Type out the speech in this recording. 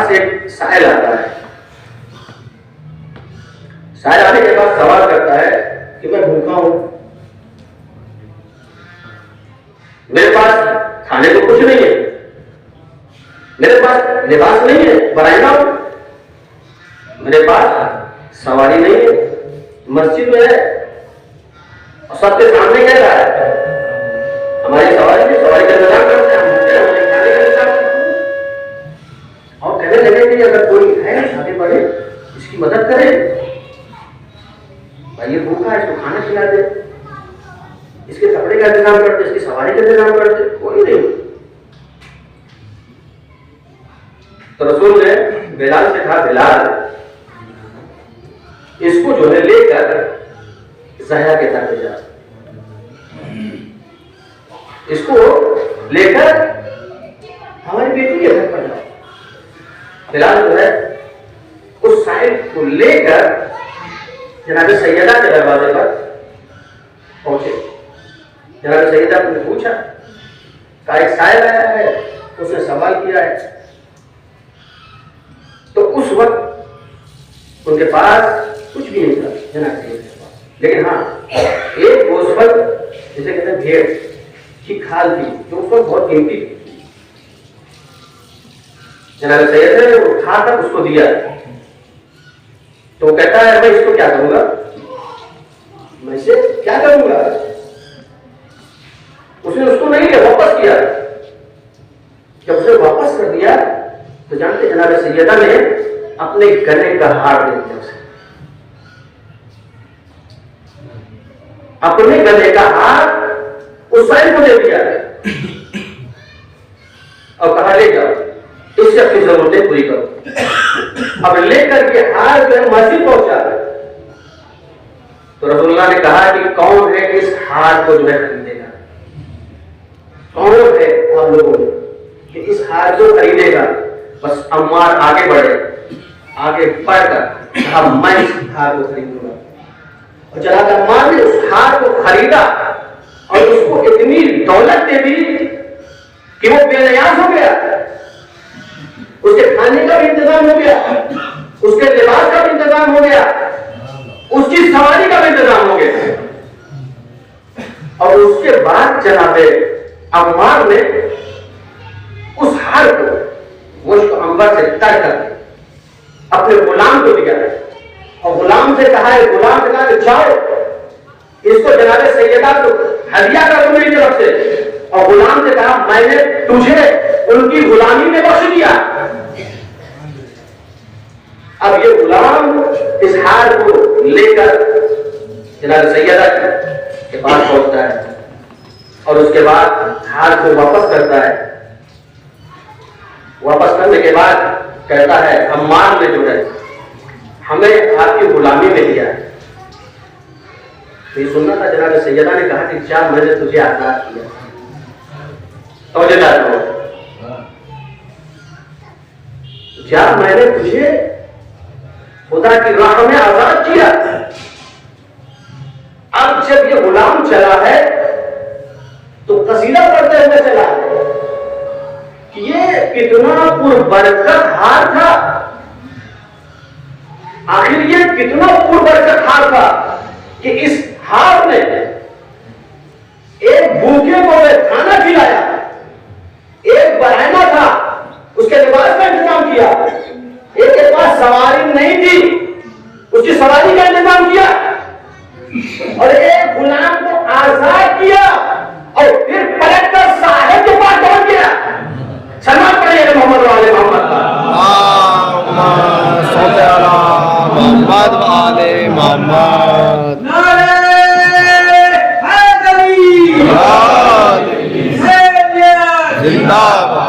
पास एक साहिल आता है। साहिल आने के बाद सवाल करता है कि मैं भूखा हूं, मेरे पास खाने को कुछ नहीं है, मेरे पास लिबास नहीं है, बराइना हूं, मेरे पास सवारी नहीं है, मस्जिद में है और सबके सामने कह रहा है हमारी सवारी का इंतजाम करते हैं, हमारे खाने का इंतजाम करते हैं। और कहने लगे कि अगर कोई है आगे बढ़े, इसकी मदद करे, भाई ये भूखा है, इसको खाना खिला दे, इसके कपड़े का इंतजाम करते, इसकी सवारी का इंतजाम करते, कोई नहीं। तो रसूल ने बिलाल से कहा, बिलाल इसको जो है लेकर ज़हरा के घर पे जा, इसको लेकर हमारी बेटी के घर पर जाओ। बिलाल जो है उस साहिल को लेकर जनाब सैयदा के दरवाजे पर पहुंचे। जनाब सैयदा ने पूछा, का एक साहिल आया है, उसने सवाल किया है। तो उस वक्त उनके पास कुछ भी नहीं था जनाब सैयदा के पास, लेकिन हाँ एक गोश्त जिसे कहते हैं भेड़ की खाल थी जो उस वक्त बहुत कीमती थी। जनाब सैयद ने उठा कर उसको दिया। तो कहता है मैं इसको क्या करूंगा, मैं इसे क्या करूंगा। उसने उसको नहीं लिया, वापस किया। जब उसे वापस कर दिया तो जानते जनाब सैयदा ने अपने गले का हार दे दिया उसे, अपने गले का हार उस साहिल को दे दिया और कहा ले जाओ, इससे अपनी जरूरतें पूरी करो। अब लेकर के हार जो मस्जिद पहुंचा। तो रसूलुल्लाह ने कहा कि कौन है इस हार को जो है खरीदेगा, कौन है आप लोगों में कि इस हार को खरीदेगा। बस अम्मार आगे बढ़े, आगे बढ़कर कहा मैं इस हार को खरीदूंगा। और जनाब अम्मार ने उस हार को खरीदा और उसको इतनी दौलत दे दी कि वो बेनियाज हो गया। उसके खाने का भी इंतजाम हो गया, उसके लिबास का भी इंतजाम हो गया, उसकी सवारी का भी इंतजाम हो गया। और उसके बाद जनाब अम्मार ने उस हार को गोश्त अंबर से तर कर अपने गुलाम को दिया और गुलाम से कहा है, गुलाम से कहा जाओ इसको जनाब सैयदा को हदिया कर मेरी तरफ से। और गुलाम से कहा मैंने तुझे उनकी गुलामी में बख्श दिया। अब ये गुलाम इस हार को लेकर जनाब सैयदा के पास पहुंचता है और उसके बाद हार को वापस करता है। वापस करने के बाद कहता है अम्मार ने जो है हमें आपकी गुलामी में दिया है। तो ये सुनना था जनाब सैयदा ने कहा कि क्या मैंने तुझे आजाद किया। तो क्या मैंने तुझे खुदा की राह में आजाद किया। अब जब ये गुलाम चला है तो कसीदा पढ़ते हुए चला है कि ये कितना पुरबरकत हार था। आखिर ये कितना पुरबरकत हार था कि इस हार ने एक भूखे को खाना खिलाया, एक बरहना था उसके लिबास का इंतजाम किया, एक के पास सवारी नहीं थी उसकी सवारी का इंतजाम किया और एक गुलाम को आजाद किया और फिर पलट कर साहिब के पास पहुंच गया। सलाम पढ़िए मोहम्मद वाले मोहम्मद वाले मोहम्मद। नारे हैदरी जिंदाबाद।